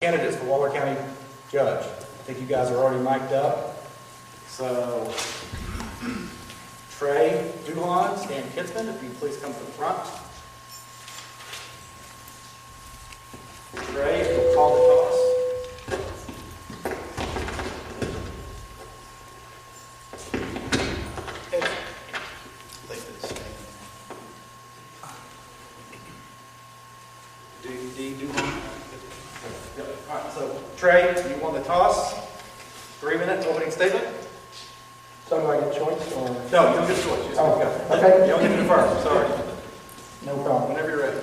Candidates for Waller County Judge. I think you guys are already mic'd up. So, Trey, Duhon, Stan Kitzman, if you please come to the front. Trey, if you'll call the toss. Duhon. Yep. All right, so Trey, you won the toss. 3 minutes opening statement. So do I get choice or? No, you don't get a choice. You Oh, go. okay. You don't get to defer. Sorry. No problem. Whenever you're ready.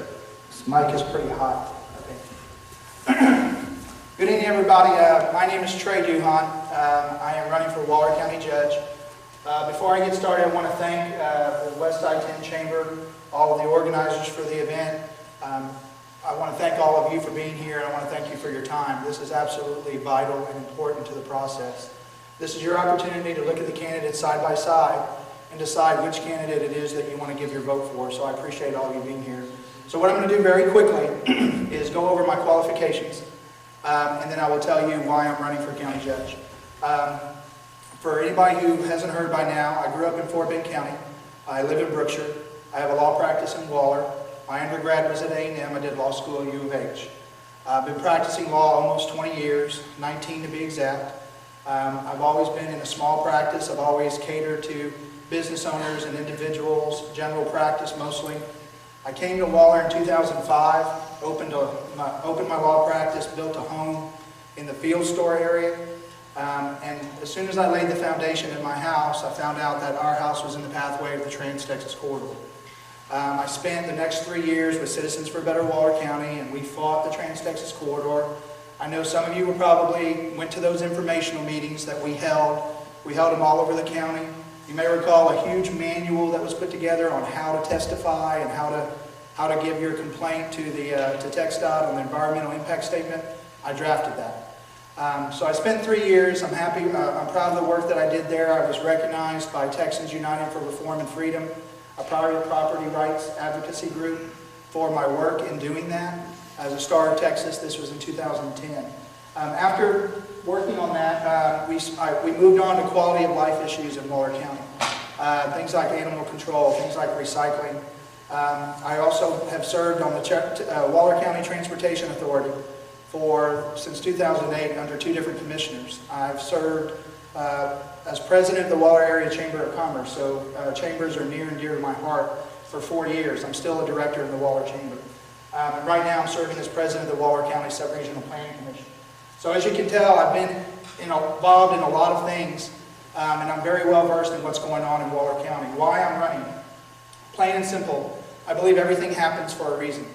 This mic is pretty hot. Okay. Good evening, everybody. My name is Trey Duhon. I am running for Waller County Judge. Before I get started, I want to thank the West I-10 Chamber, all of the organizers for the event. I want to thank all of you for being here, and I want to thank you for your time. This is absolutely vital and important to the process. This is your opportunity to look at the candidates side by side and decide which candidate it is that you want to give your vote for. So I appreciate all of you being here. So what I'm going to do very quickly is go over my qualifications, and then I will tell you why I'm running for county judge. For anybody who hasn't heard by now, I grew up in Fort Bend County. I live in Brookshire. I have a law practice in Waller. My undergrad was at A&M. I did law school at U of H. I've been practicing law almost 20 years, 19 to be exact. I've always been in a small practice. I've always catered to business owners and individuals, general practice mostly. I came to Waller in 2005, opened my law practice, built a home in the field store area. And as soon as I laid the foundation in my house, I found out that our house was in the pathway of the Trans-Texas Corridor. I spent the next 3 years with Citizens for a Better Waller County, and we fought the Trans-Texas Corridor. I know some of you went to those informational meetings that we held. We held them all over the county. You may recall a huge manual that was put together on how to testify and how to give your complaint to TxDOT on the environmental impact statement. I drafted that. So I spent 3 years. I'm happy. I'm proud of the work that I did there. I was recognized by Texans United for Reform and Freedom, a private property rights advocacy group, for my work in doing that. As a Star of Texas, this was in 2010. After working on that, we moved on to quality of life issues in Waller County. Things like animal control, things like recycling. I also have served on the Waller County Transportation Authority since 2008 under 2 different commissioners. I've served as president of the Waller Area Chamber of Commerce, so chambers are near and dear to my heart, for 4 years. I'm still a director in the Waller Chamber. And right now I'm serving as president of the Waller County Sub-Regional Planning Commission. So as you can tell, I've been involved in a lot of things, and I'm very well versed in what's going on in Waller County. Why I'm running? Plain and simple, I believe everything happens for a reason.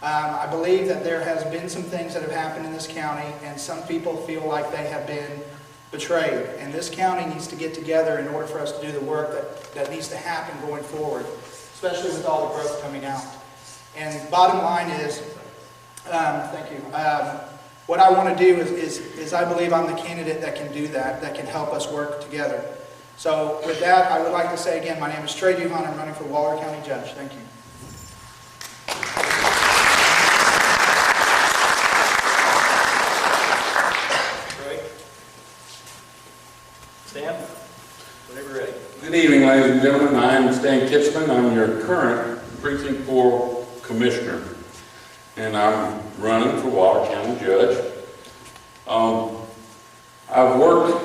I believe that there has been some things that have happened in this county, and some people feel like they have been betrayed. And this county needs to get together in order for us to do the work that needs to happen going forward, especially with all the growth coming out. And bottom line is, thank you. What I want to do is I believe I'm the candidate that can do that can help us work together. So with that, I would like to say again, my name is Trey Duhon. I'm running for Waller County Judge. Thank you. Stan, whenever you're ready. Good evening, ladies and gentlemen. I am Stan Kitzman. I'm your current Precinct 4 Commissioner, and I'm running for Waller County Judge. I've worked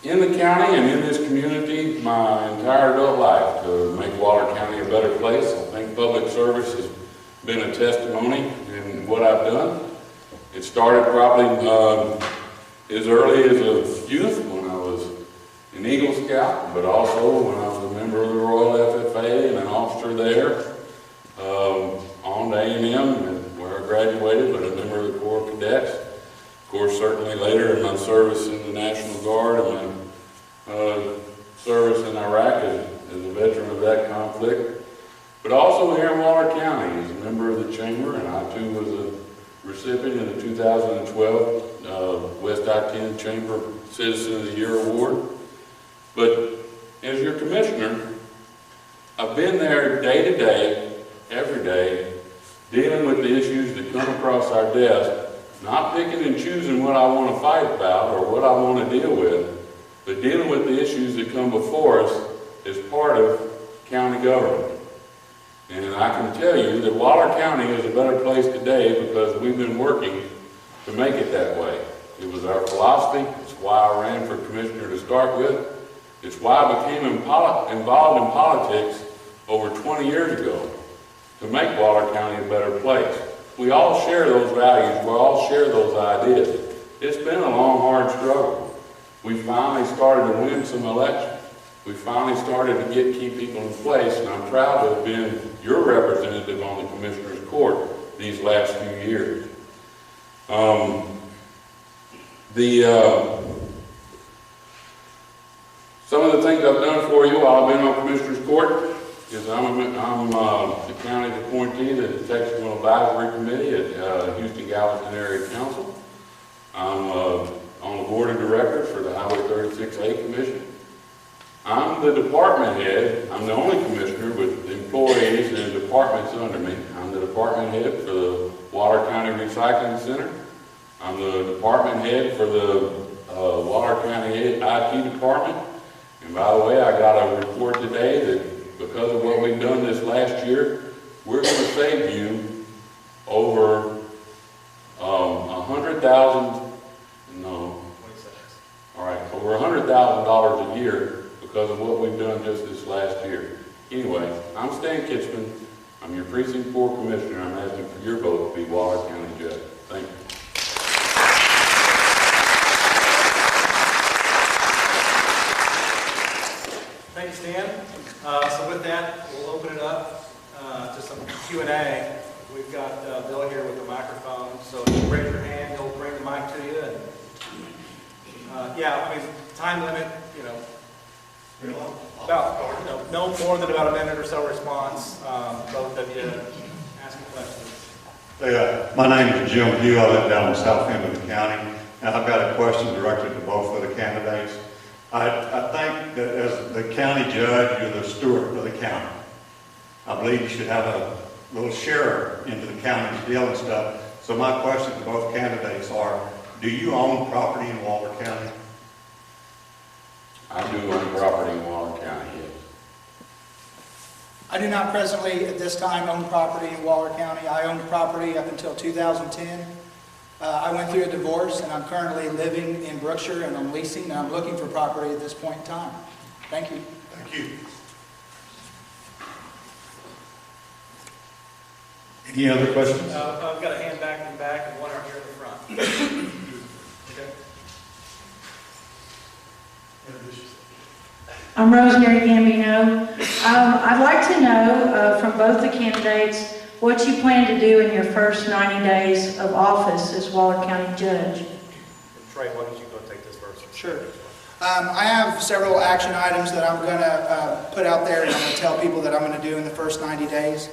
in the county and in this community my entire adult life to make Waller County a better place. I think public service has been a testimony in what I've done. It started probably as early as a youth when I was an Eagle Scout, but also when I was a member of the Royal FFA and an officer there, on to A&M, where I graduated, but a member of the Corps of Cadets. Of course, certainly later in my service in the National Guard and my service in Iraq as a veteran of that conflict, but also here in Waller County as a member of the Chamber, and I too was a recipient of the 2012 West I-10 Chamber Citizen of the Year Award. But as your commissioner, I've been there day to day, every day, dealing with the issues that come across our desk not picking and choosing what I want to fight about or what I want to deal with, but dealing with the issues that come before us is part of county government. And I can tell you that Waller County is a better place today because we've been working to make it that way. It was our philosophy. It's why I ran for commissioner to start with. It's why I became involved in politics over 20 years ago, to make Waller County a better place. We all share those values. We all share those ideas. It's been a long, hard struggle. We finally started to win some elections. We finally started to get key people in place, and I'm proud to have been your representative on the Commissioner's Court these last few years. Some of the things I've done for you while I've been on Commissioner's Court is I'm the county's appointee to the Texasville Advisory Committee at Houston-Galveston Area Council. I'm on the board of directors for the Highway 36A Commission. I'm the department head. I'm the only commissioner with employees and departments under me. I'm the department head for the Waller County Recycling Center. I'm the department head for the Waller County IT department. And by the way, I got a report today that because of what we've done this last year, we're going to save you over over $100,000 a year because of what we've done just this last year. Anyway, I'm Stan Kitzman. I'm your Precinct 4 Commissioner. I'm asking for your vote to be Waller County Judge. Thank you. Thank you, Stan. So with that, we'll open it up to some Q&A. We've got Bill here with the microphone, so if you raise your hand, he'll bring the mic to you. And, yeah, I mean, time limit, about no more than about a minute or so response. Both of you asking questions. Hey, my name is Jim Hugh. I live down in the south end of the county, and I've got a question directed to both of the candidates. I think that as the county judge, you're the steward of the county. I believe you should have a little share into the county's deal and stuff. So my question to both candidates are, do you own property in Waller County? I do own property in Waller County, yes. I do not presently at this time own property in Waller County. I owned property up until 2010. I went through a divorce and I'm currently living in Brookshire and I'm leasing and I'm looking for property at this point in time. Thank you. Thank you. Any other questions? I've got a hand back in the back and one out here in the front. Okay. I'm Rosemary Gambino. I'd like to know from both the candidates what you plan to do in your first 90 days of office as Waller County Judge. Trey, why don't you go take this first? Sure. I have several action items that I'm going to put out there and I'm going to tell people that I'm going to do in the first 90 days.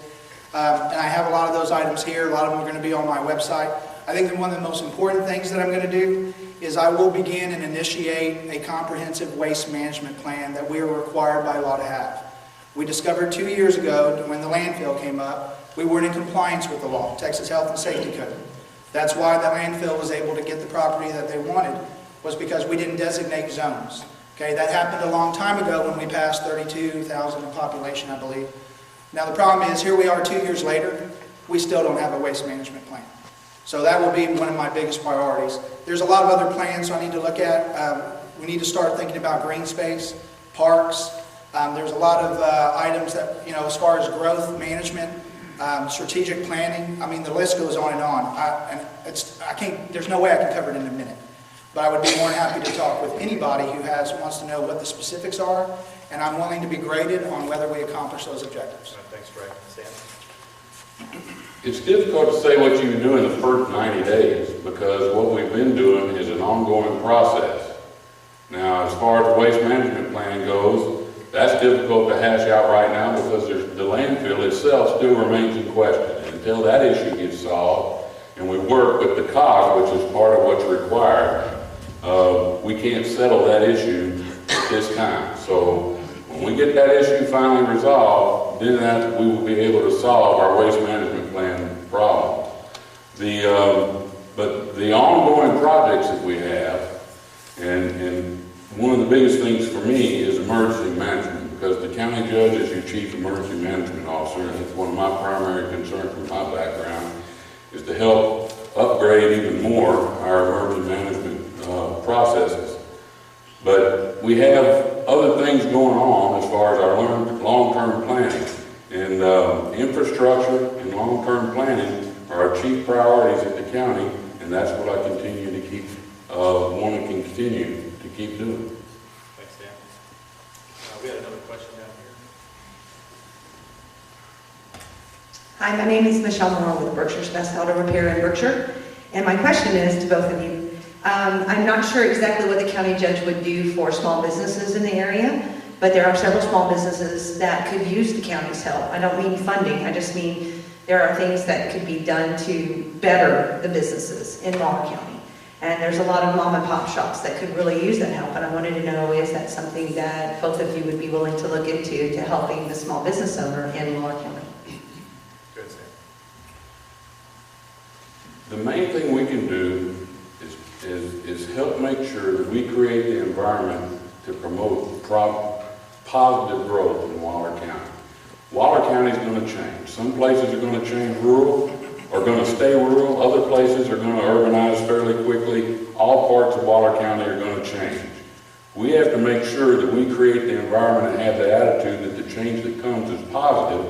And I have a lot of those items here. A lot of them are going to be on my website. I think that one of the most important things that I'm going to do is I will begin and initiate a comprehensive waste management plan that we are required by law to have. We discovered 2 years ago when the landfill came up, we weren't in compliance with the law, Texas Health and Safety Code. That's why the landfill was able to get the property that they wanted, was because we didn't designate zones. Okay, that happened a long time ago when we passed 32,000 in population, I believe. Now the problem is, here we are 2 years later, we still don't have a waste management plan. So that will be one of my biggest priorities. There's a lot of other plans I need to look at. We need to start thinking about green space, parks. There's a lot of items that, as far as growth management, strategic planning. I mean, the list goes on and on. There's no way I can cover it in a minute. But I would be more than happy to talk with anybody who wants to know what the specifics are, and I'm willing to be graded on whether we accomplish those objectives. Thanks, Trey. Stan? It's difficult to say what you can do in the first 90 days because what we've been doing is an ongoing process. Now, as far as the waste management plan goes, that's difficult to hash out right now because the landfill itself still remains in question. And until that issue gets solved and we work with the COG, which is part of what's required, we can't settle that issue at this time. So when we get that issue finally resolved, then we will be able to solve our waste management plan problem. but the ongoing projects that we have, and one of the biggest things for me is emergency management, because the county judge is your chief emergency management officer, and it's one of my primary concerns from my background, is to help upgrade even more our emergency management processes. But we have other things going on as far as our long-term planning. And infrastructure and long-term planning are our chief priorities at the county, and that's what I continue to keep, want to continue to keep doing. Thanks, Dan. We had another question down here. Hi, my name is Michelle Moore with Berkshire's Best Auto Repair in Berkshire, and my question is to both of you. I'm not sure exactly what the county judge would do for small businesses in the area, but there are several small businesses that could use the county's help. I don't mean funding, I just mean there are things that could be done to better the businesses in Waller County. And there's a lot of mom and pop shops that could really use that help, and I wanted to know, is that something that both of you would be willing to look into to helping the small business owner in Waller County? Good, Sam. The main thing we can do is help make sure that we create the environment to promote positive growth in Waller County. Waller County is going to change. Some places are going to change rural, are going to stay rural. Other places are going to urbanize fairly quickly. All parts of Waller County are going to change. We have to make sure that we create the environment and have the attitude that the change that comes is positive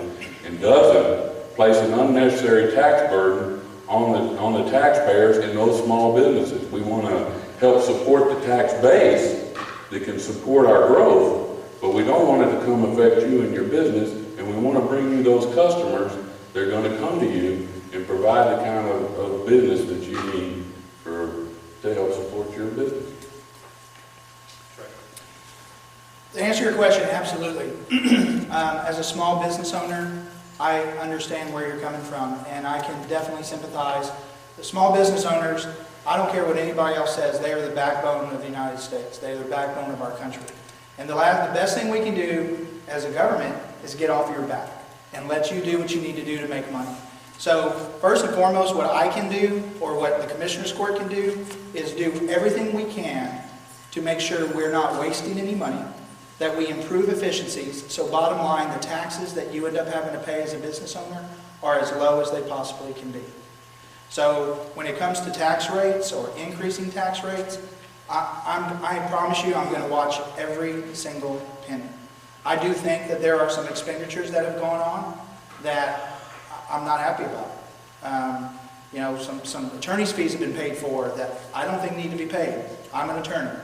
and doesn't place an unnecessary tax burden on the taxpayers in those small businesses. We want to help support the tax base that can support our growth, but we don't want it to come affect you and your business, and we want to bring you those customers that are going to come to you and provide the kind of business that you need to help support your business. To answer your question, absolutely. As a small business owner, I understand where you're coming from, and I can definitely sympathize. The small business owners, I don't care what anybody else says, they are the backbone of the United States. They are the backbone of our country. And the best thing we can do as a government is get off your back and let you do what you need to do to make money. So first and foremost, what I can do, or what the Commissioner's Court can do, is do everything we can to make sure we're not wasting any money, that we improve efficiencies, so bottom line, the taxes that you end up having to pay as a business owner are as low as they possibly can be. So when it comes to tax rates or increasing tax rates, I promise you I'm going to watch every single penny. I do think that there are some expenditures that have gone on that I'm not happy about. You know, some attorney's fees have been paid for that I don't think need to be paid. I'm an attorney.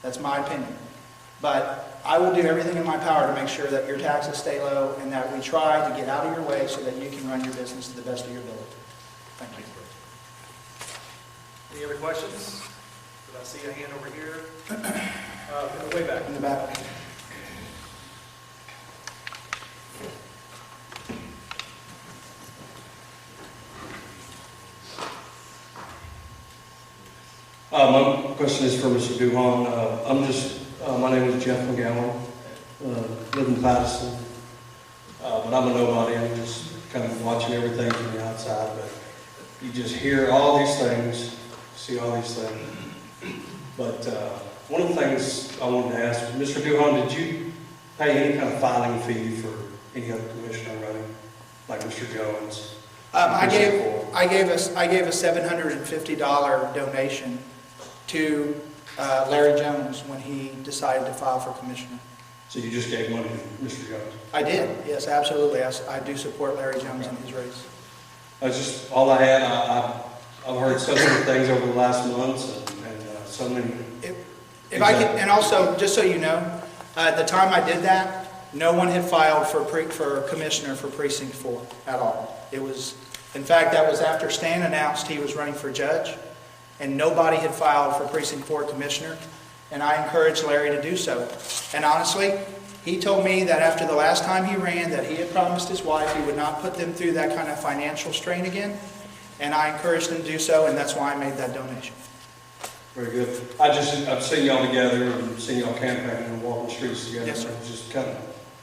That's my opinion. But I will do everything in my power to make sure that your taxes stay low and that we try to get out of your way so that you can run your business to the best of your ability. Thank you. Any other questions? Did I see a hand over here? Way back. In the back. My question is for Mr. Duhon. My name is Jeff McGowan, live in Patterson, but I'm a nobody. I'm just kind of watching everything from the outside, but you just hear all these things, see all these things. But one of the things I wanted to ask, Mr. Duhon, did you pay any kind of filing fee for any other commissioner running, like Mr. Jones? I gave a $750 donation to Larry Jones when he decided to file for commissioner. So you just gave money to Mr. Jones? I did, yes, absolutely. I do support Larry Jones in his race. That's just all I had. I've heard so many things over the last months, and so many. If I could, and also, just so you know, at the time I did that, no one had filed for commissioner for Precinct 4 at all. It was, in fact, that was after Stan announced he was running for judge, and nobody had filed for Precinct 4 commissioner, and I encouraged Larry to do so. And honestly, he told me that after the last time he ran, that he had promised his wife he would not put them through that kind of financial strain again, and I encouraged him to do so, and that's why I made that donation. Very good. I've seen y'all together and seen y'all campaigning and walking the streets together. Yes, sir. I was just kind of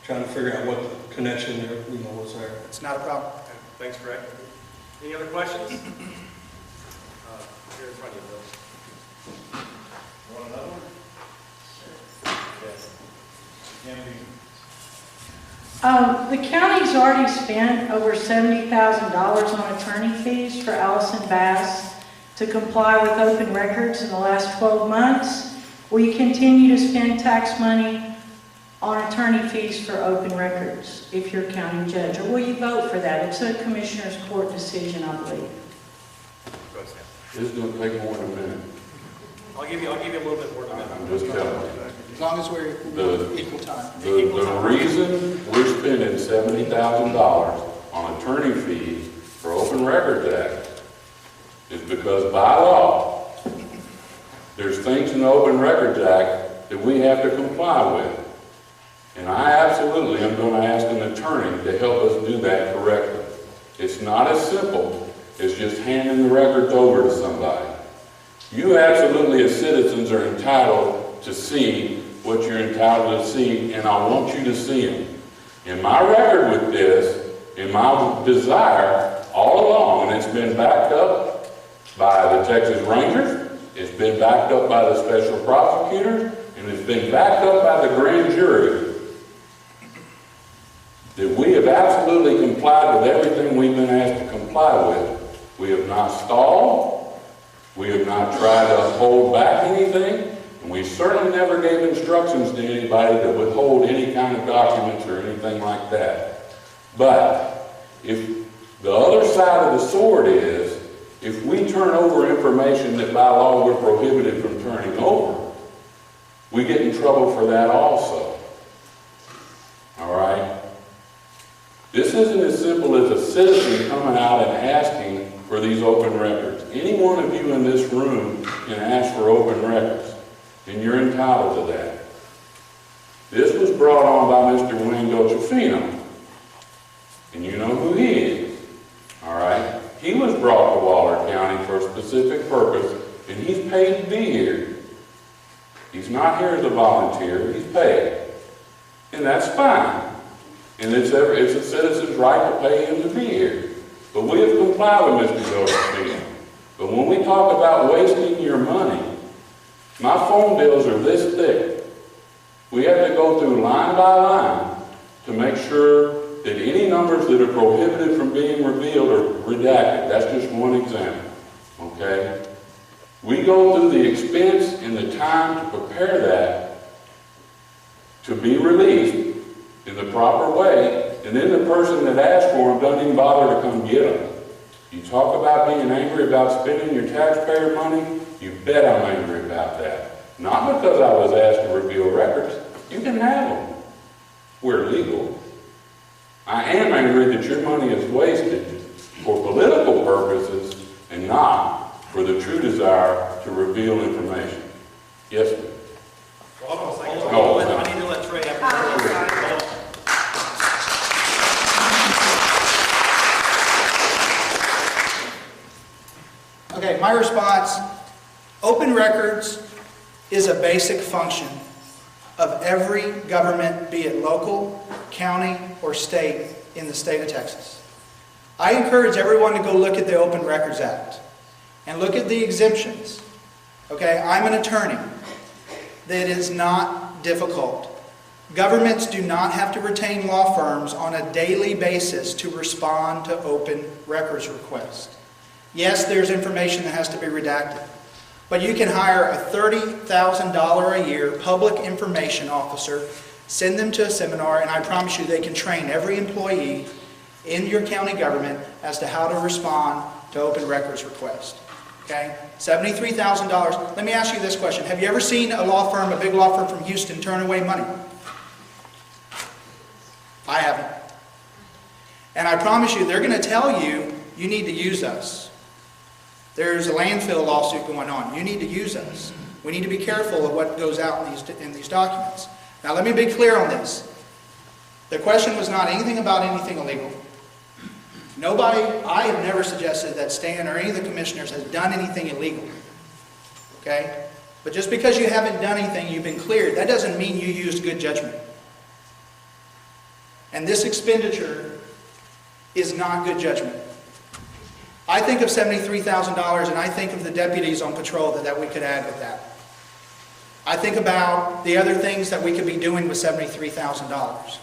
trying to figure out what the connection there, was there. It's not a problem. Thanks, Trey. Any other questions? here in front of you, Bill. Want another one? The county's already spent over $70,000 on attorney fees for Allison Bass to comply with open records in the last 12 months. Will you continue to spend tax money on attorney fees for open records if you're county judge? Or will you vote for that? It's a commissioner's court decision, I believe. Go ahead, Sam. This is gonna take more than a minute. I'll give you a little bit more than that. I'm just telling you. As long as we're equal time. The reason we're spending $70,000 on attorney fees for Open Records Act is because by law, there's things in the Open Records Act that we have to comply with. And I absolutely am going to ask an attorney to help us do that correctly. It's not as simple as just handing the records over to somebody. You absolutely, as citizens, are entitled to see what you're entitled to see, and I want you to see them. And my record with this, and my desire all along, and it's been backed up by the Texas Rangers, it's been backed up by the special prosecutors, and it's been backed up by the grand jury, that we have absolutely complied with everything we've been asked to comply with. We have not stalled. We have not tried to hold back anything. And we certainly never gave instructions to anybody to withhold any kind of documents or anything like that. But if the other side of the sword is, if we turn over information that by law we're prohibited from turning over, we get in trouble for that also. All right? This isn't as simple as a citizen coming out and asking for these open records. Any one of you in this room can ask for open records, and you're entitled to that. This was brought on by Mr. Wayne Dolcefino, and you know who he is, all right? He was brought to Waller County for a specific purpose, and he's paid to be here. He's not here as a volunteer, he's paid. And that's fine. And it's a citizen's right to pay him to be here. But we have complied with Mr. Dolcefino. But when we talk about wasting your money, my phone bills are this thick. We have to go through line by line to make sure that any numbers that are prohibited from being revealed are redacted. That's just one example, okay? We go through the expense and the time to prepare that to be released in the proper way, and then the person that asked for them doesn't even bother to come get them. You talk about being angry about spending your taxpayer money, you bet I'm angry about that. Not because I was asked to reveal records. You can have them. We're legal. I am angry that your money is wasted for political purposes and not for the true desire to reveal information. Yes, ma'am. Hold on a second. Oh, I need to let Trey have Okay, my response, open records is a basic function of every government, be it local, county, or state in the state of Texas. I encourage everyone to go look at the Open Records Act and look at the exemptions. Okay, I'm an attorney. That is not difficult. Governments do not have to retain law firms on a daily basis to respond to open records requests. Yes, there's information that has to be redacted, but you can hire a $30,000 a year public information officer, send them to a seminar, and I promise you they can train every employee in your county government as to how to respond to open records requests. Okay? $73,000. Let me ask you this question. Have you ever seen a law firm, a big law firm from Houston, turn away money? I haven't. And I promise you, they're going to tell you, you need to use us. There's a landfill lawsuit going on. You need to use us. We need to be careful of what goes out in these documents. Now, let me be clear on this. The question was not anything about anything illegal. Nobody, I have never suggested that Stan or any of the commissioners has done anything illegal. Okay? But just because you haven't done anything, you've been cleared, that doesn't mean you used good judgment. And this expenditure is not good judgment. I think of $73,000 and I think of the deputies on patrol that we could add with that. I think about the other things that we could be doing with $73,000.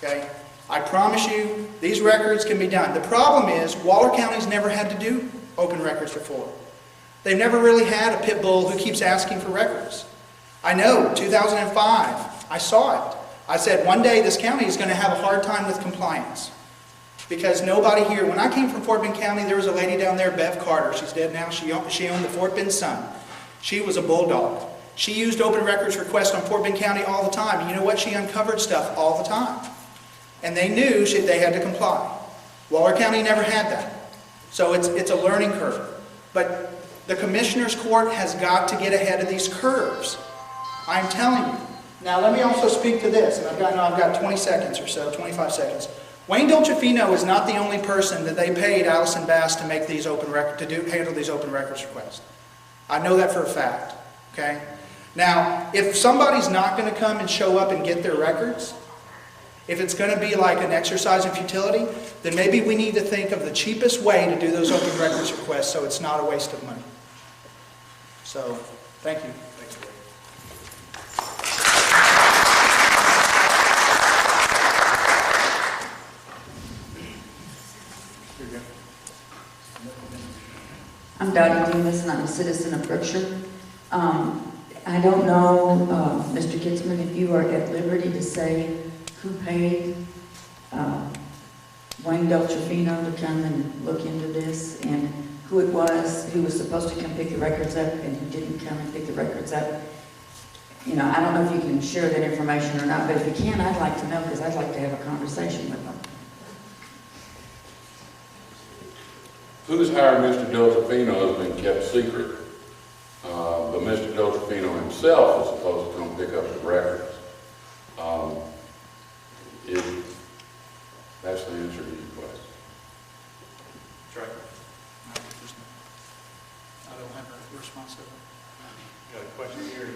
Okay? I promise you, these records can be done. The problem is, Waller County's never had to do open records before. They've never really had a pit bull who keeps asking for records. I know, 2005, I saw it. I said, one day this county is going to have a hard time with compliance. Because nobody here, when I came from Fort Bend County, there was a lady down there, Bev Carter. She's dead now. She owned the Fort Bend Sun. She was a bulldog. She used open records requests on Fort Bend County all the time. And you know what? She uncovered stuff all the time. And they knew they had to comply. Waller County never had that. So it's a learning curve. But the Commissioner's Court has got to get ahead of these curves. I'm telling you. Now let me also speak to this. And I've got 20 seconds or so, 25 seconds. Wayne Dolcefino is not the only person that they paid Allison Bass to make these handle these open records requests. I know that for a fact. Okay? Now, if somebody's not going to come and show up and get their records, if it's going to be like an exercise in futility, then maybe we need to think of the cheapest way to do those open records requests so it's not a waste of money. So, thank you. Thanks, Wade. I'm Dottie Dumas, and I'm a citizen of Brookshire. I don't know, Mr. Kitzman, if you are at liberty to say who paid Wayne Dolcefino to come and look into this, and who it was who was supposed to come pick the records up and who didn't come and pick the records up. You know, I don't know if you can share that information or not, but if you can, I'd like to know, because I'd like to have a conversation with them. Who's hired Mr. Dolcefino has been kept secret, but Mr. Dolcefino himself is supposed to come pick up the records. That's the answer to your question. Trey, I don't have a response to that. you got a question here?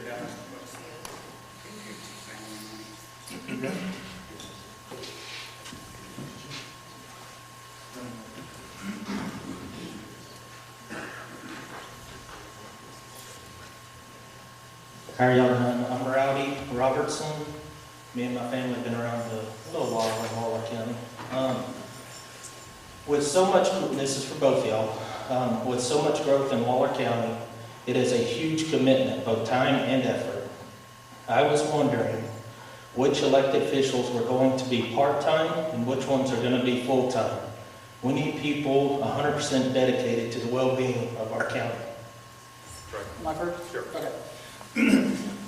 How are y'all doing? I'm Rowdy Robertson. Me and my family have been around a little while in Waller County. With so much, this is for both y'all, with so much growth in Waller County, it is a huge commitment, both time and effort. I was wondering which elected officials were going to be part-time and which ones are going to be full-time. We need people 100% dedicated to the well-being of our county. Am I first? Sure. Okay.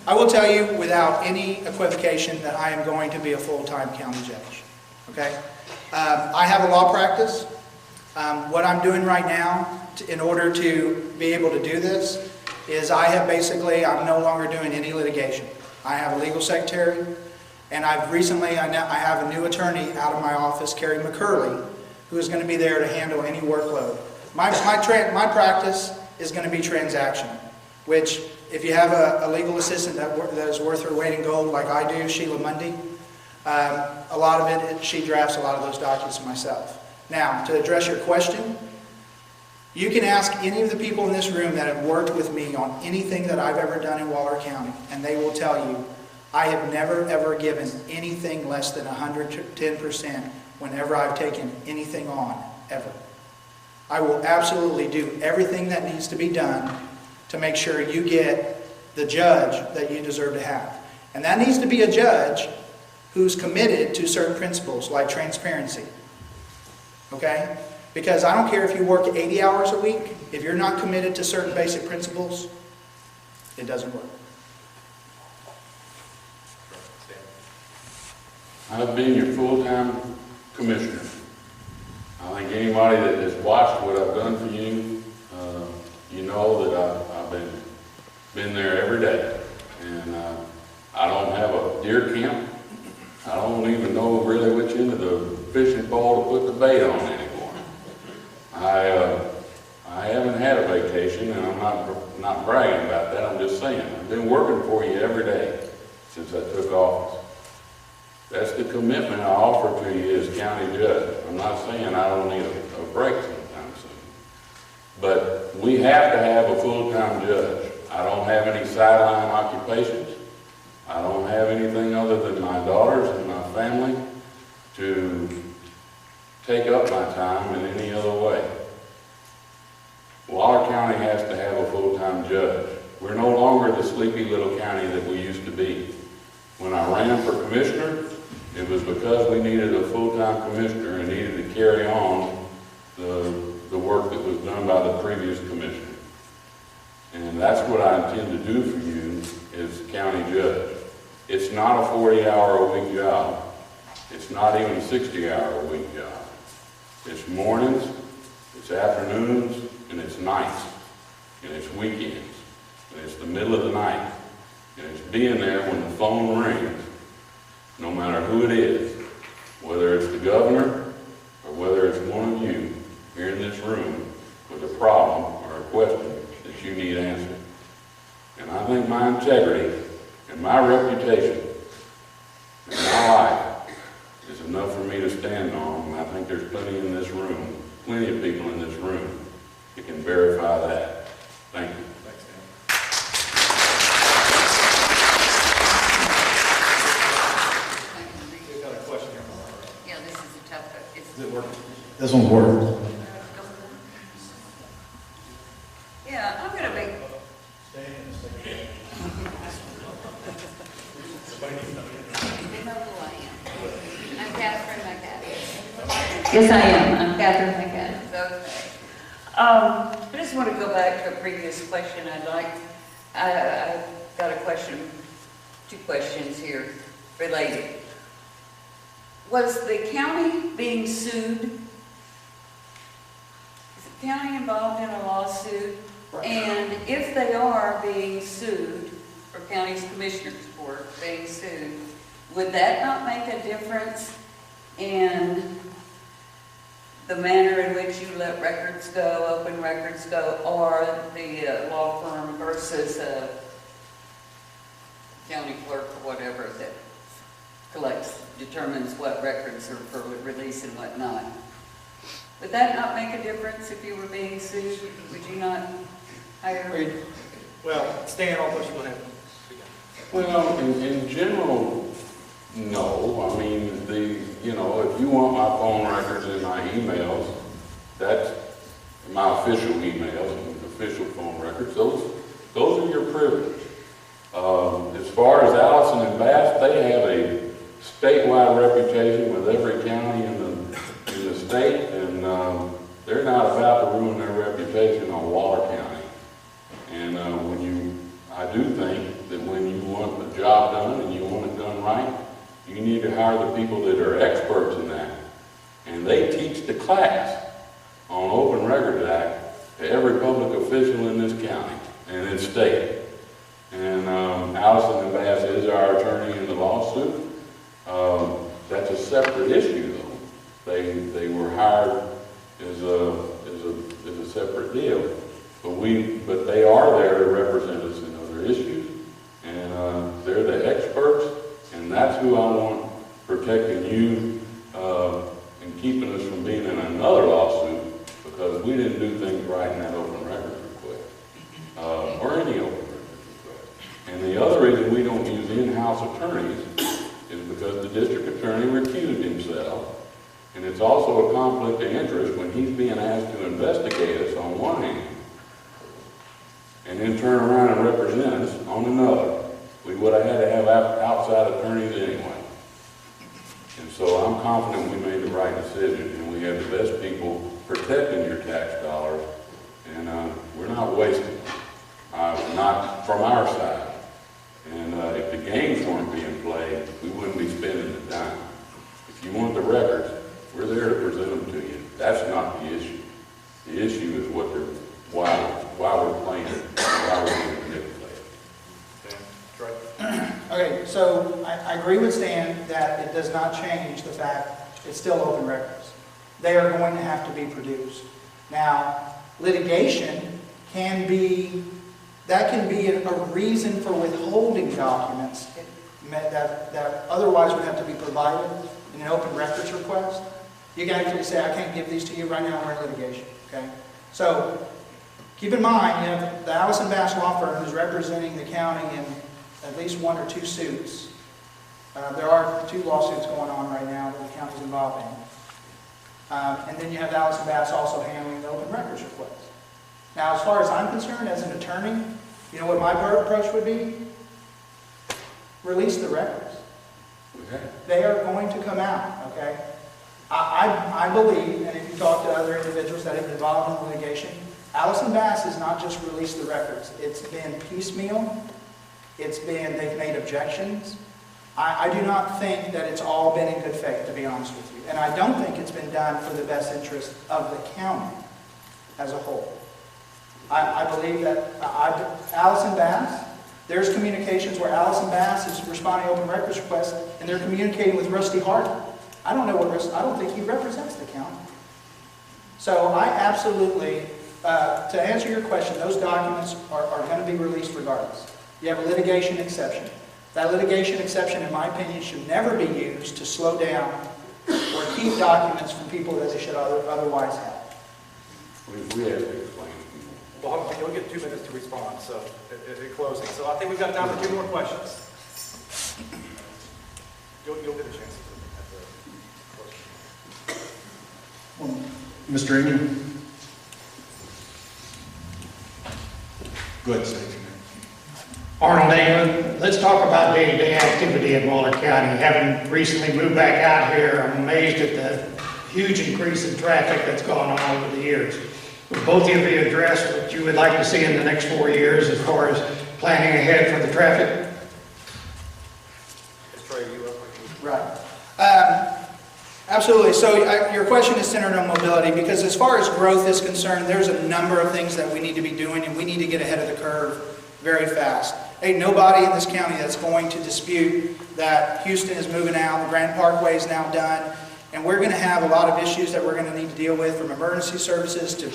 I will tell you without any equivocation that I am going to be a full-time county judge. Okay? I have a law practice. What I'm doing right now in order to be able to do this is I'm no longer doing any litigation. I have a legal secretary, and I have a new attorney out of my office, Carrie McCurley, who is going to be there to handle any workload. My practice is going to be transactional, which if you have a legal assistant that is worth her weight in gold like I do, Sheila Mundy, a lot of it, she drafts a lot of those documents myself. Now, to address your question, you can ask any of the people in this room that have worked with me on anything that I've ever done in Waller County, and they will tell you, I have never ever given anything less than 110% whenever I've taken anything on, ever. I will absolutely do everything that needs to be done to make sure you get the judge that you deserve to have. And that needs to be a judge who's committed to certain principles like transparency. Okay? Because I don't care if you work 80 hours a week, if you're not committed to certain basic principles, it doesn't work. I've been your full-time commissioner. I think anybody that has watched what I've done for you, you know that I've been there every day. And I don't have a deer camp. I don't even know really which end of the fishing pole to put the bait on anymore. I haven't had a vacation, and I'm not bragging about that. I'm just saying I've been working for you every day since I took office. That's the commitment I offer to you as county judge. I'm not saying I don't need a break sometime soon. But we have to have a full-time judge. I don't have any sideline occupations. I don't have anything other than my daughters and my family to take up my time in any other way. Waller County has to have a full-time judge. We're no longer the sleepy little county that we used to be. When I ran for commissioner, it was because we needed a full-time commissioner and needed to carry on the work that was done by the previous commissioner. And that's what I intend to do for you as county judge. It's not a 40-hour-a-week job. It's not even a 60-hour-a-week job. It's mornings, it's afternoons, and it's nights, and it's weekends, and it's the middle of the night, and it's being there when the phone rings, no matter who it is, whether it's the governor or whether it's one of you here in this room with a problem or a question that you need answered. And I think my integrity and my reputation and my life is enough for me to stand on, and I think there's plenty in this room, plenty of people in this room that can verify that. Thank you. Thanks, Dan. We've got a question here. Yeah, this is a tough one. Is it working? This one's working. Yeah, I'm gonna make, they know who I am. I'm Catherine McAdams. Yes, I am. I'm Catherine McAdams, okay. I just want to go back to a previous question I've got a question, two questions here related. Was the county being sued? Is the county involved in a lawsuit? And if they are being sued, or county's commissioners court being sued, would that not make a difference in the manner in which you let records go, open records go, or the law firm versus a county clerk or whatever that determines what records are for release and what not? Would that not make a difference if you were being sued? Would you not hire? Well, Stan, I'll let you go ahead. Well, in general, no. I mean, if you want my phone records and my emails, that's my official emails and official phone records. Those are your privilege. As far as Allison and Bass, they have a statewide reputation with every county in the state, and they're not about to ruin their reputation on Waller County. And I do think that when you want the job done and you want it done right, you need to hire the people that are experts in that. And they teach the class on Open Records Act to every public official in this county and in state. And Allison and Bass is our attorney in the lawsuit. That's a separate issue, though. They were hired as a separate deal. But they are there to represent us in other issues, and they're the experts, and that's who I want protecting you and keeping us from being in another lawsuit because we didn't do things right in that open records request, or any open records request. And the other reason we don't use in-house attorneys is because the district attorney recused himself, and it's also a conflict of interest when he's being asked to investigate us on one hand, and then turn around and represent us on another. We would have had to have outside attorneys anyway. And so I'm confident we made the right decision, and we have the best people protecting your tax dollars, and we're not wasting them, not from our side. And if the games weren't being played, we wouldn't be spending the dime. If you want the records, we're there to present them to you. That's not the issue. The issue is why we're playing it, why we're being manipulated. Trey? Okay, so I agree with Stan that it does not change the fact it's still open records. They are going to have to be produced. Now, litigation can be a reason for withholding documents that otherwise would have to be provided in an open records request. You can actually say, I can't give these to you right now, we're in litigation, okay? So Keep in mind, you have the Allison Bass Law Firm is representing the county in at least 1 or 2 suits. There are 2 lawsuits going on right now that the county's involved in. And then you have Allison Bass also handling the open records request. Now, as far as I'm concerned, as an attorney, you know what my approach would be? Release the records. Okay. They are going to come out, okay? I believe, and if you talk to other individuals that have been involved in litigation, Allison Bass has not just released the records. It's been piecemeal. They've made objections. I do not think that it's all been in good faith, to be honest with you. And I don't think it's been done for the best interest of the county as a whole. I believe that Allison Bass, there's communications where Allison Bass is responding to open records requests, and they're communicating with Rusty Hart. I don't think he represents the county. So I absolutely, to answer your question, those documents are going to be released regardless. You have a litigation exception. That litigation exception, in my opinion, should never be used to slow down or keep documents from people that they should otherwise have. We have to explain. Well, you'll get 2 minutes to respond, so in closing. So I think we've got time for 2 more questions. You'll get a chance at the closing. Mr. Ingram? Go ahead, Steve. Arnold England, let's talk about day-to-day activity in Waller County. Having recently moved back out here, I'm amazed at the huge increase in traffic that's gone on over the years. Would both of you address what you would like to see in the next 4 years as far as planning ahead for the traffic? Trey, you up? Right. Absolutely. So your question is centered on mobility because as far as growth is concerned, there's a number of things that we need to be doing and we need to get ahead of the curve very fast. Ain't nobody in this county that's going to dispute that Houston is moving out, the Grand Parkway is now done, and we're going to have a lot of issues that we're going to need to deal with, from emergency services to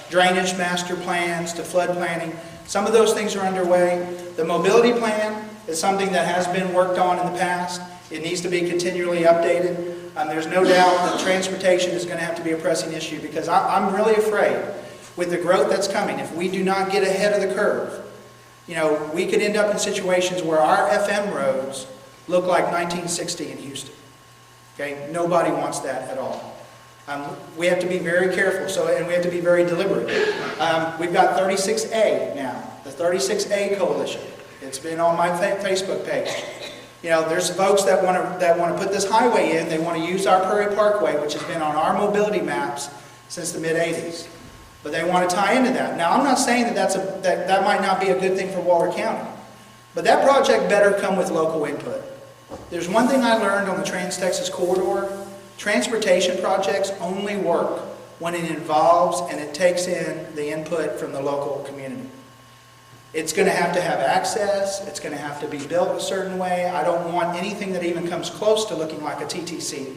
drainage master plans to flood planning. Some of those things are underway. The mobility plan is something that has been worked on in the past. It needs to be continually updated. There's no doubt that transportation is going to have to be a pressing issue because I'm really afraid with the growth that's coming, if we do not get ahead of the curve, we could end up in situations where our FM roads look like 1960 in Houston. Okay, nobody wants that at all. We have to be very careful, and we have to be very deliberate. We've got 36A now, the 36A Coalition. It's been on my Facebook page. There's folks that want to put this highway in. They want to use our Prairie Parkway, which has been on our mobility maps since the mid-'80s. But they want to tie into that. Now, I'm not saying that might not be a good thing for Waller County, but that project better come with local input. There's one thing I learned on the Trans-Texas Corridor. Transportation projects only work when it involves and it takes in the input from the local community. It's going to have access. It's going to have to be built a certain way. I don't want anything that even comes close to looking like a TTC.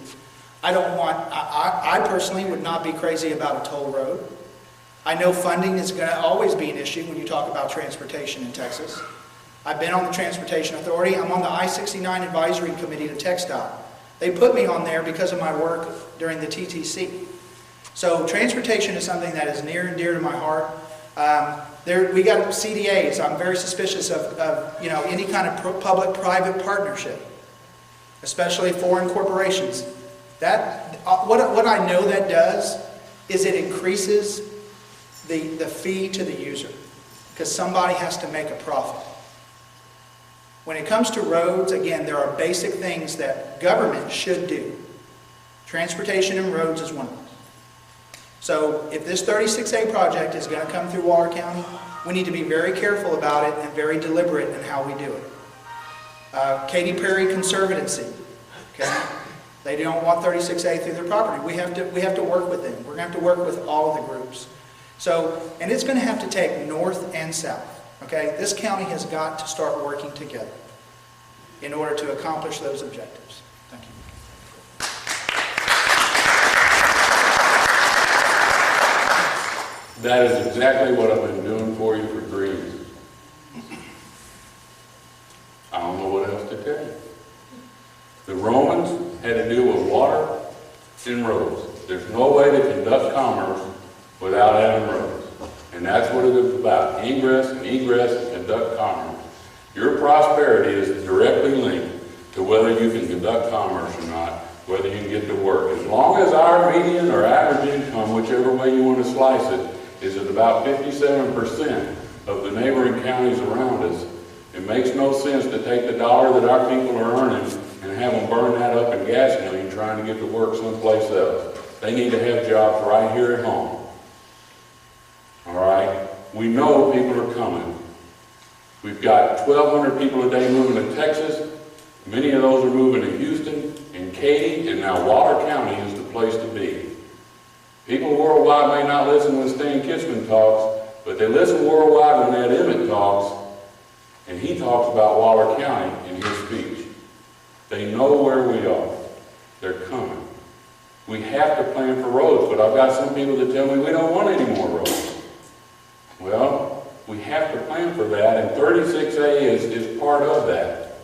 I personally would not be crazy about a toll road. I know funding is going to always be an issue when you talk about transportation in Texas. I've been on the Transportation Authority. I'm on the I-69 Advisory Committee to TxDOT. They put me on there because of my work during the TTC. So transportation is something that is near and dear to my heart. We got CDAs. I'm very suspicious of any kind of public-private partnership, especially foreign corporations. What I know that does is it increases the fee to the user because somebody has to make a profit. When it comes to roads, again, there are basic things that government should do. Transportation and roads is one of them. So if this 36A project is going to come through Waller County, we need to be very careful about it and very deliberate in how we do it. Katy Perry Conservancy, okay? They don't want 36A through their property. We have to work with them. We're going to have to work with all of the groups. And it's going to have to take north and south. Okay, this county has got to start working together in order to accomplish those objectives. Thank you. That is exactly what I've been doing for you for 3 years. I don't know what else to tell you. The Romans had to deal with water and roads. There's no way to conduct commerce without having roads. And that's what it is about, ingress and egress and conduct commerce. Your prosperity is directly linked to whether you can conduct commerce or not, whether you can get to work. As long as our median or average income, whichever way you want to slice it, is at about 57% of the neighboring counties around us, it makes no sense to take the dollar that our people are earning and have them burn that up in gasoline trying to get to work someplace else. They need to have jobs right here at home. All right? We know people are coming. We've got 1,200 people a day moving to Texas. Many of those are moving to Houston and Katy, and now Waller County is the place to be. People worldwide may not listen when Stan Kitzman talks, but they listen worldwide when Ed Emmett talks, and he talks about Waller County in his speech. They know where we are. They're coming. We have to plan for roads, but I've got some people that tell me we don't want any more roads. Well, we have to plan for that, and 36A is part of that.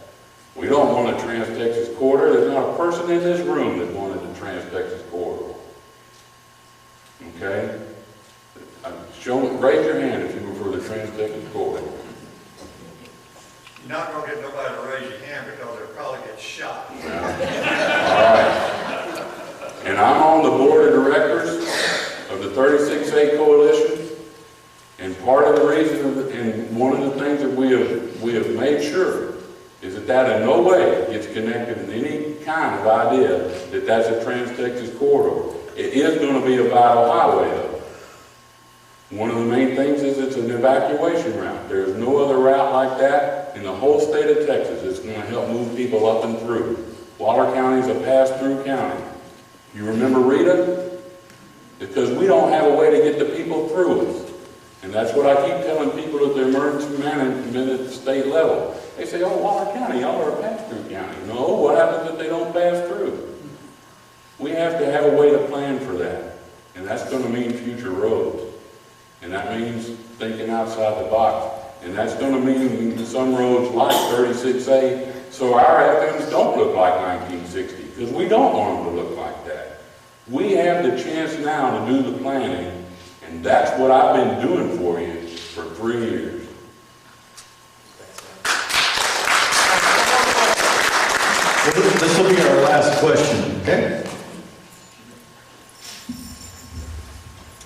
We don't want a Trans-Texas corridor. There's not a person in this room that wanted a Trans-Texas corridor. Okay? Raise your hand if you were for the Trans-Texas corridor. You're not going to get nobody to raise your hand because they'll probably get shot. Yeah. All right. And I'm on the board of directors of the 36A Coalition, and part of the reason, and one of the things that we have made sure is that in no way gets connected in any kind of idea that that's a Trans-Texas corridor. It is going to be a vital highway, though. One of the main things is it's an evacuation route. There's no other route like that in the whole state of Texas. It's going to help move people up and through. Waller County is a pass-through county. You remember Rita? Because we don't have a way to get the people through us. And that's what I keep telling people at the emergency management at the state level. They say, oh, Waller County, y'all are a pass-through county. No, what happens if they don't pass through? We have to have a way to plan for that. And that's going to mean future roads. And that means thinking outside the box. And that's going to mean some roads like 36A, so our FMs don't look like 1960, because we don't want them to look like that. We have the chance now to do the planning, and that's what I've been doing for you for 3 years. Well, this will be our last question, okay?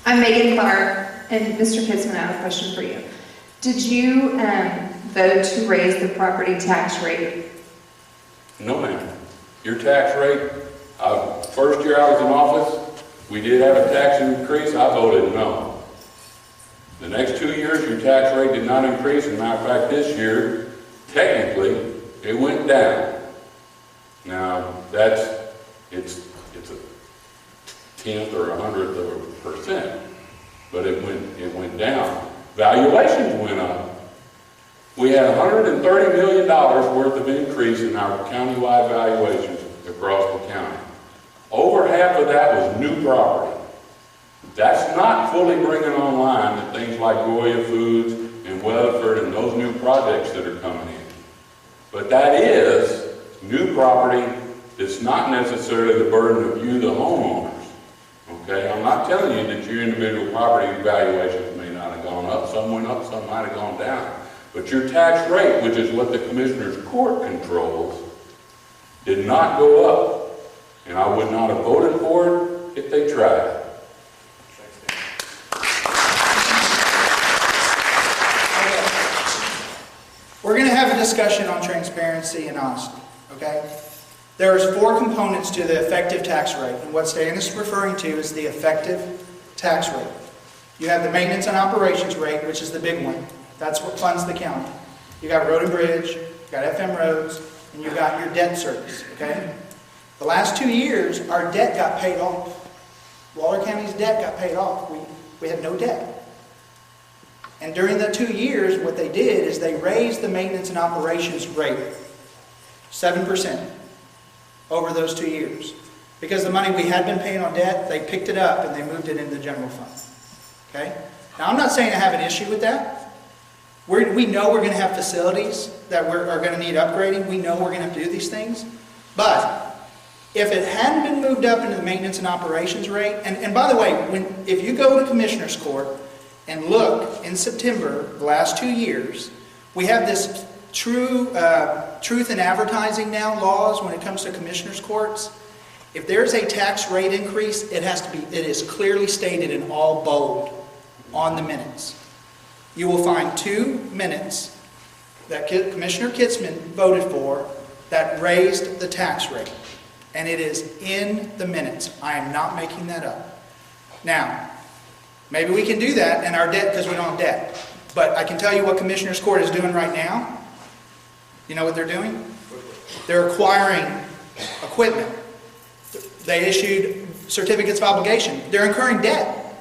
I'm Megan Clark, and Mr. Kitzman, I have a question for you. Did you vote to raise the property tax rate? No, ma'am. Your tax rate, first year I was in office, we did have a tax increase. I voted no. The next 2 years, your tax rate did not increase. As a matter of fact, this year, technically, it went down. Now, it's a 10th or 100th of a percent, but it went down. Valuations went up. We had $130 million worth of increase in our countywide valuations across the county. Over half of that was new property. That's not fully bringing online the things like Goya Foods and Weatherford and those new projects that are coming in. But that is new property that's not necessarily the burden of you, the homeowners. Okay, I'm not telling you that your individual property valuations may not have gone up. Some went up, some might have gone down. But your tax rate, which is what the Commissioner's Court controls, did not go up. And I would not have voted for it if they tried. We're going to have a discussion on transparency and honesty, okay? There's 4 components to the effective tax rate, and what Stan is referring to is the effective tax rate. You have the maintenance and operations rate, which is the big one. That's what funds the county. You got road and bridge, you got FM roads, and you got your debt service, okay? The last 2 years, our debt got paid off. Waller County's debt got paid off. We had no debt. And during the 2 years, what they did is they raised the maintenance and operations rate 7% over those 2 years. Because the money we had been paying on debt, they picked it up and they moved it into the general fund. Okay? Now, I'm not saying I have an issue with that. We know we're going to have facilities that are going to need upgrading. We know we're going to have to do these things. But if it hadn't been moved up into the maintenance and operations rate, and by the way, if you go to Commissioner's Court and look in September, the last 2 years, we have this truth in advertising now laws when it comes to commissioners' courts. If there's a tax rate increase, it is clearly stated in all bold on the minutes. You will find 2 minutes that Commissioner Kitzman voted for that raised the tax rate. And it is in the minutes. I am not making that up. Now, maybe we can do that in our debt because we don't have debt. But I can tell you what Commissioner's Court is doing right now. You know what they're doing? They're acquiring equipment. They issued certificates of obligation. They're incurring debt.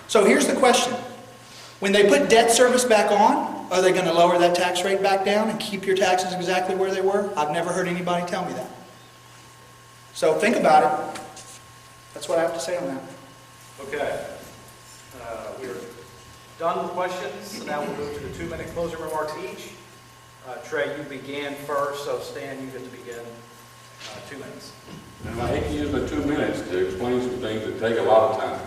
So here's the question. When they put debt service back on, are they going to lower that tax rate back down and keep your taxes exactly where they were? I've never heard anybody tell me that. So think about it. That's what I have to say on that. Okay. We're done with questions. So now we'll move to the 2-minute closing remarks each. Trey, you began first, so Stan, you get to begin 2 minutes. And I hate to use the 2 minutes to explain some things that take a lot of time.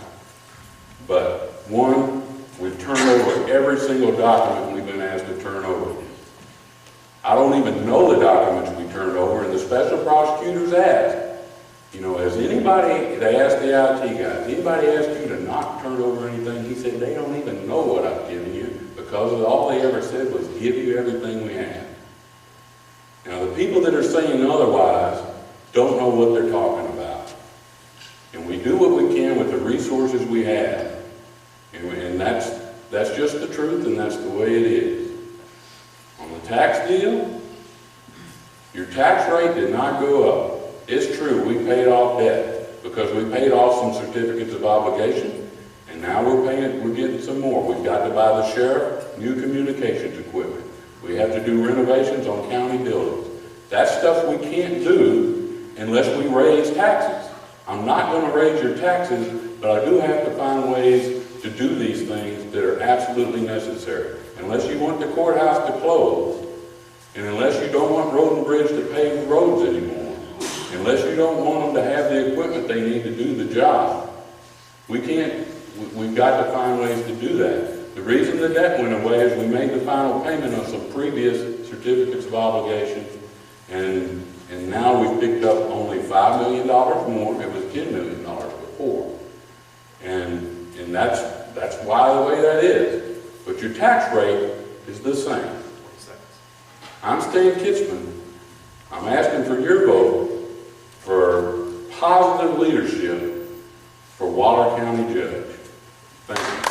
But one, we've turned over every single document we've been asked to turn over. I don't even know the documents we turned over, and the special prosecutors asked, you know, has anybody, they asked the IT guys, anybody asked you to not turn over anything? He said, they don't even know what I've given you, because all they ever said was give you everything we have. Now, the people that are saying otherwise don't know what they're talking about. And we do what we can with the resources we have. And that's just the truth, and that's the way it is. On the tax deal, your tax rate did not go up. It's true, we paid off debt because we paid off some certificates of obligation, and now we're getting some more. We've got to buy the sheriff new communications equipment. We have to do renovations on county buildings. That's stuff we can't do unless we raise taxes. I'm not going to raise your taxes, but I do have to find ways to do these things that are absolutely necessary. Unless you want the courthouse to close, and unless you don't want Road and Bridge to pave roads anymore, unless you don't want them to have the equipment they need to do the job, we've got to find ways to do that. The reason the debt went away is we made the final payment on some previous certificates of obligation, and now we've picked up only $5 million more. It was $10 million before. And that's why the way that is. But your tax rate is the same. I'm Stan Kitzman. I'm asking for your vote for positive leadership for Waller County Judge. Thank you.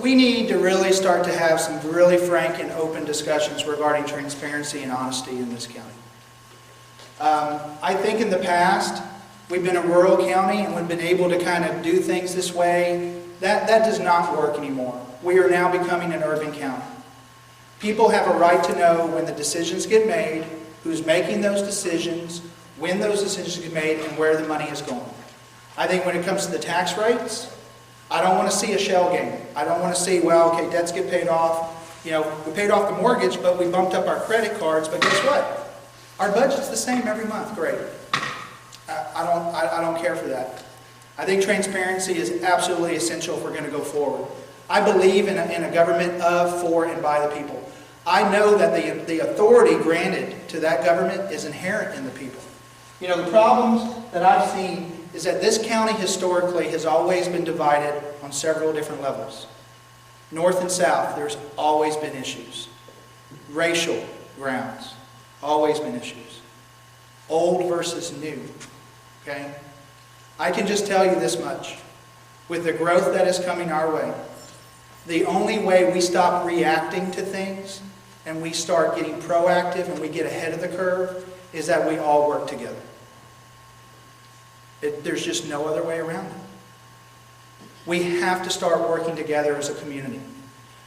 We need to really start to have some really frank and open discussions regarding transparency and honesty in this county. I think in the past, we've been a rural county and we've been able to kind of do things this way. That does not work anymore. We are now becoming an urban county. People have a right to know when the decisions get made, who's making those decisions, when those decisions get made, and where the money is going. I think when it comes to the tax rates, I don't want to see a shell game. I don't want to see, well, okay, debts get paid off. You know, we paid off the mortgage, but we bumped up our credit cards. But guess what? Our budget's the same every month. Great. I don't care for that. I think transparency is absolutely essential if we're going to go forward. I believe in a government of, for, and by the people. I know that the authority granted to that government is inherent in the people. You know, the problems that I've seen is that this county historically has always been divided on several different levels. North and south, there's always been issues. Racial grounds, always been issues. Old versus new, okay? I can just tell you this much. With the growth that is coming our way, the only way we stop reacting to things and we start getting proactive and we get ahead of the curve is that we all work together. There's just no other way around it. We have to start working together as a community.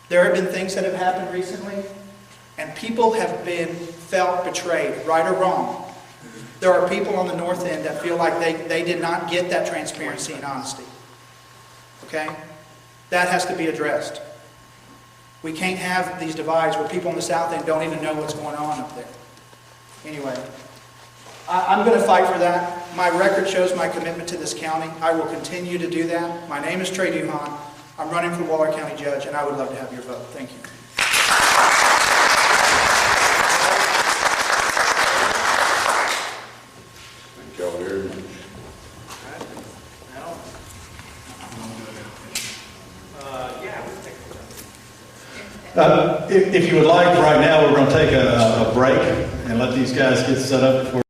There have been things that have happened recently, and people have felt betrayed, right or wrong. There are people on the north end that feel like they did not get that transparency and honesty. Okay? That has to be addressed. We can't have these divides where people in the south end don't even know what's going on up there. Anyway, I'm going to fight for that. My record shows my commitment to this county. I will continue to do that. My name is Trey Duhon. I'm running for Waller County Judge, and I would love to have your vote. Thank you. Thank y'all very much. If you would like, right now, we're going to take a break and let these guys get set up before